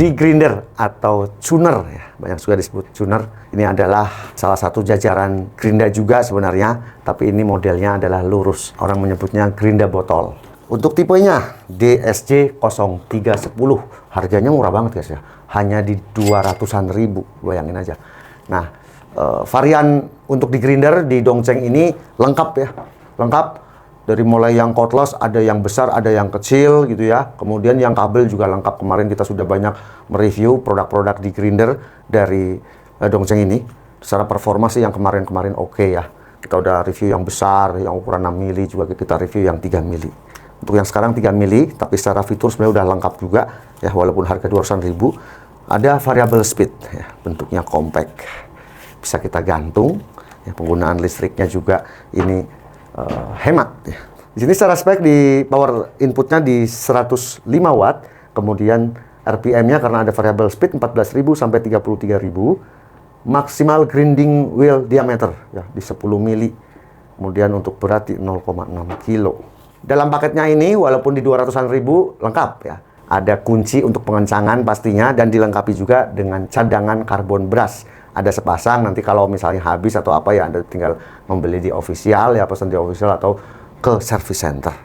D-grinder atau tuner ya, banyak juga disebut tuner. Ini adalah salah satu jajaran gerinda juga sebenarnya, tapi ini modelnya adalah lurus. Orang menyebutnya gerinda botol. Untuk tipenya DSJ 0310, harganya murah banget guys ya, hanya di 200-an ribu, bayangin aja. Nah, varian untuk di grinder di Dongcheng ini lengkap ya, lengkap. Dari mulai yang cordless, ada yang besar, ada yang kecil gitu ya. Kemudian yang kabel juga lengkap. Kemarin kita sudah banyak mereview produk-produk di grinder dari Dongcheng ini. Secara performa sih yang kemarin-kemarin oke ya. Kita udah review yang besar, yang ukuran 6 mili, juga kita review yang 3 mili. Untuk yang sekarang 3 mili, tapi secara fitur sebenarnya udah lengkap juga ya, walaupun harga 200-an ribu. Ada variable speed ya, bentuknya compact. Bisa kita gantung ya, penggunaan listriknya juga ini hemat ya. Di sini secara spek di power inputnya di 105 watt, kemudian RPM-nya karena ada variable speed 14.000 sampai 33.000, maksimal grinding wheel diameter ya di 10 mili, kemudian untuk berat di 0,6 kilo. Dalam paketnya ini walaupun di 200-an ribu lengkap ya, ada kunci untuk pengencangan pastinya, dan dilengkapi juga dengan cadangan karbon brush. Ada sepasang, nanti kalau misalnya habis atau apa ya Anda tinggal membeli di official ya, pesan di official atau ke service center.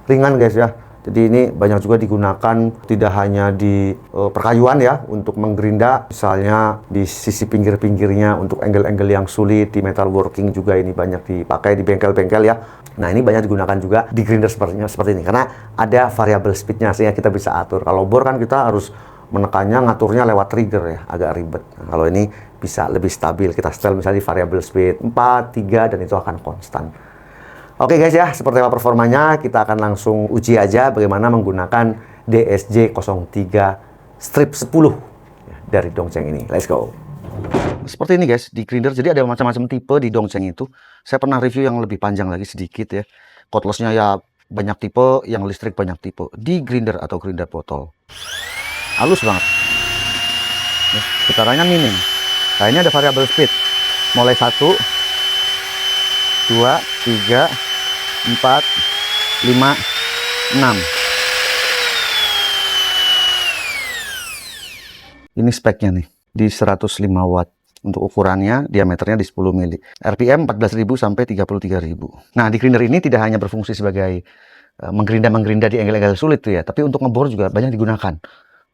Ringan guys ya, jadi ini banyak juga digunakan tidak hanya di perkayuan ya, untuk menggerinda misalnya di sisi pinggir-pinggirnya untuk angle-angle yang sulit, di metalworking juga ini banyak dipakai di bengkel-bengkel ya. Nah ini banyak digunakan juga di grinder seperti ini karena ada variable speednya sehingga kita bisa atur. Kalau bor kan kita harus menekannya, ngaturnya lewat trigger ya, agak ribet. Nah, kalau ini bisa lebih stabil, kita setel misalnya di variable speed 4, 3, dan itu akan konstan. Oke guys ya, seperti apa performanya, kita akan langsung uji aja bagaimana menggunakan DSJ 03 strip 10 ya, dari Dongcheng ini. Let's go. Seperti ini guys, di grinder jadi ada macam-macam tipe di Dongcheng itu. Saya pernah review yang lebih panjang lagi sedikit ya. Cordless-nya ya banyak tipe, yang listrik banyak tipe. Di grinder atau grinder botol. Halus banget. Putarannya minim. Nah ini ada variable speed. Mulai 1, 2, 3, 4, 5, 6. Ini speknya nih. Di 105 watt. Untuk ukurannya, diameternya di 10 mili. RPM 14.000 sampai 33.000. Nah di grinder ini tidak hanya berfungsi sebagai menggerinda di angle-angle sulit tuh ya, tapi untuk ngebor juga banyak digunakan.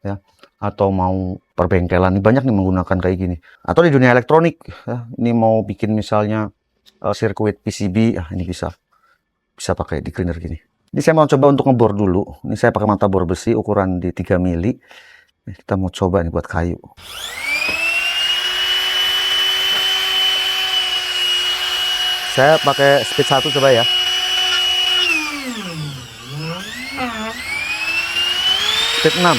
Ya, atau mau perbengkelan ini banyak nih menggunakan kayak gini, atau di dunia elektronik ya, ini mau bikin misalnya sirkuit PCB ya, ini bisa pakai di grinder gini. Ini saya mau coba untuk ngebor dulu. Ini saya pakai mata bor besi ukuran di 3 mili. Kita mau coba nih buat kayu. Saya pakai speed 1 coba ya. Speed 6.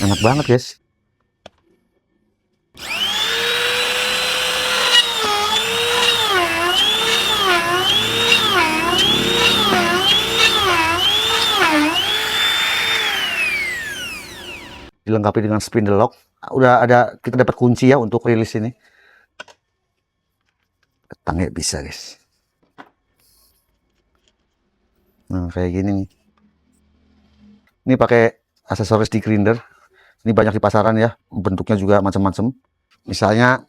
Enak banget guys. Dilengkapi dengan spindle lock. Udah ada, kita dapat kunci ya untuk rilis ini. Ketangnya bisa guys. Nah kayak gini nih. Ini pakai aksesoris di grinder. Ini banyak di pasaran ya, bentuknya juga macam-macam. Misalnya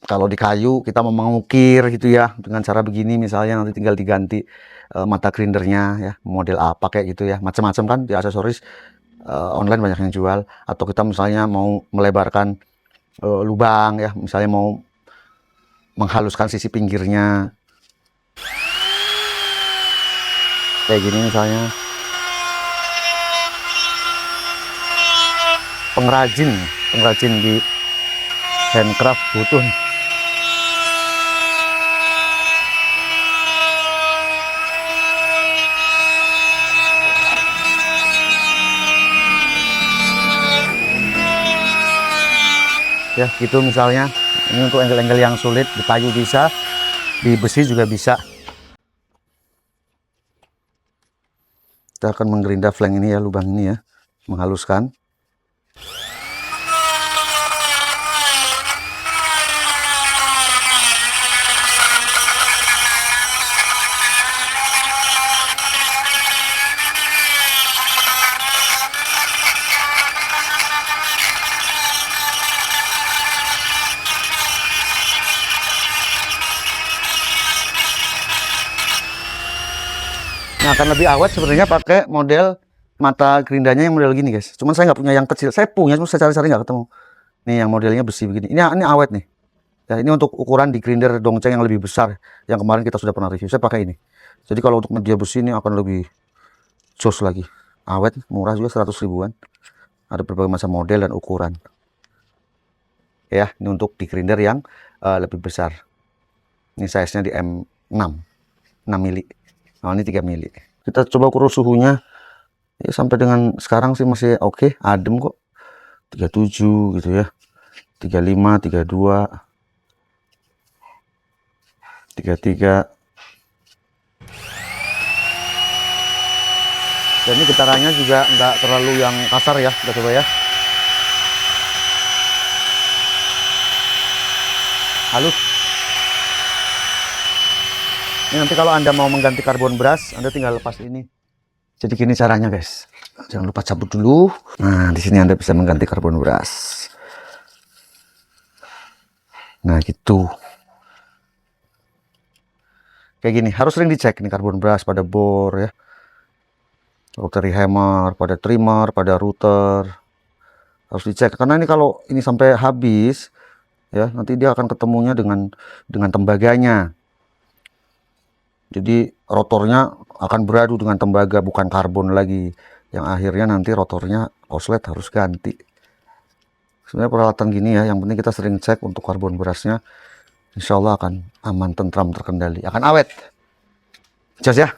kalau di kayu kita mau mengukir gitu ya, dengan cara begini misalnya, nanti tinggal diganti mata grindernya ya, model apa kayak gitu ya, macam-macam kan di aksesoris online banyak yang jual. Atau kita misalnya mau melebarkan lubang ya, misalnya mau menghaluskan sisi pinggirnya kayak gini misalnya. Pengrajin di handcraft butuh. Ya gitu misalnya, ini untuk angle-angle yang sulit, di kayu bisa, di besi juga bisa. Kita akan menggerinda flank ini ya, lubang ini ya, menghaluskan. Nah, akan lebih awet sebenarnya pakai model mata gerindanya yang model gini, guys. Cuman saya nggak punya yang kecil. Saya punya, cuma saya cari-cari nggak ketemu. Nih, yang modelnya besi begini. Ini awet nih. Ya, ini untuk ukuran di grinder Dongcheng yang lebih besar. Yang kemarin kita sudah pernah review. Saya pakai ini. Jadi kalau untuk media besi ini akan lebih jos lagi. Awet, murah juga 100 ribuan. Ada berbagai macam model dan ukuran. Ya, ini untuk di grinder yang lebih besar. Ini size-nya di M6. 6 mili. Nah, ini 3 mili. Kita coba ukur suhunya. Ya, sampai dengan sekarang sih masih oke, adem kok. 37 gitu ya. 35, 32, 33. Dan ini getarannya juga nggak terlalu yang kasar ya. Kita coba ya. Halus. Ini nanti kalau Anda mau mengganti karbon brush, Anda tinggal lepas ini. Jadi gini caranya, guys. Jangan lupa cabut dulu. Nah, di sini Anda bisa mengganti karbon brush. Nah, gitu. Kayak gini, harus sering dicek nih karbon brush pada bor ya. Rotary hammer, pada trimmer, pada router. Harus dicek karena ini kalau ini sampai habis ya, nanti dia akan ketemunya dengan tembaganya. Jadi rotornya akan beradu dengan tembaga, bukan karbon lagi. Yang akhirnya nanti rotornya koslet harus ganti. Sebenarnya peralatan gini ya, yang penting kita sering cek untuk karbon brushnya. Insya Allah akan aman, tentram, terkendali, akan awet. Jos ya.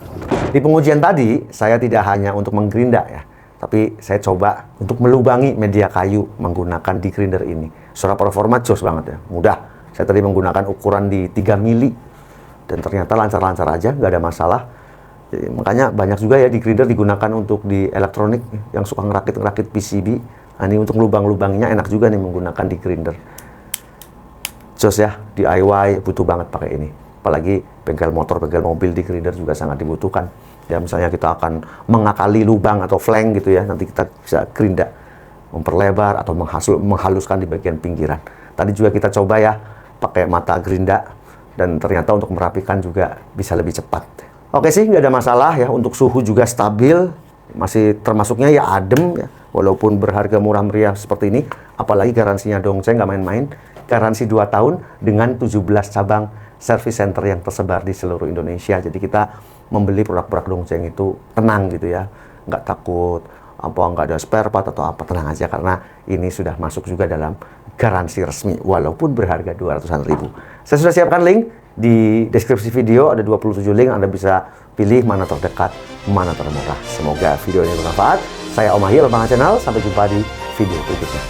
Di pengujian tadi, saya tidak hanya untuk menggerinda ya, tapi saya coba untuk melubangi media kayu menggunakan di grinder ini. Secara performa jos banget ya, mudah. Saya tadi menggunakan ukuran di 3 mili. Dan ternyata lancar-lancar aja, nggak ada masalah. Jadi, makanya banyak juga ya di grinder digunakan untuk di elektronik yang suka ngerakit-ngerakit PCB. Nah, ini untuk lubang-lubangnya enak juga nih menggunakan di grinder. Jos ya, DIY butuh banget pakai ini. Apalagi bengkel motor, bengkel mobil di grinder juga sangat dibutuhkan. Ya misalnya kita akan mengakali lubang atau flank gitu ya, nanti kita bisa gerinda, memperlebar atau menghaluskan di bagian pinggiran. Tadi juga kita coba ya pakai mata gerinda. Dan ternyata untuk merapikan juga bisa lebih cepat. Oke sih, nggak ada masalah ya. Untuk suhu juga stabil. Masih termasuknya ya adem ya. Walaupun berharga murah meriah seperti ini. Apalagi garansinya Dongcheng nggak main-main. Garansi 2 tahun dengan 17 cabang service center yang tersebar di seluruh Indonesia. Jadi kita membeli produk-produk Dongcheng itu tenang gitu ya. Nggak takut nggak ada spare part atau apa, tenang aja karena ini sudah masuk juga dalam garansi resmi walaupun berharga 200-an ribu. Saya sudah siapkan link di deskripsi video, ada 27 link, Anda bisa pilih mana terdekat, mana termurah. Semoga video ini bermanfaat. Saya Om Ahil, Bang Channel, sampai jumpa di video berikutnya.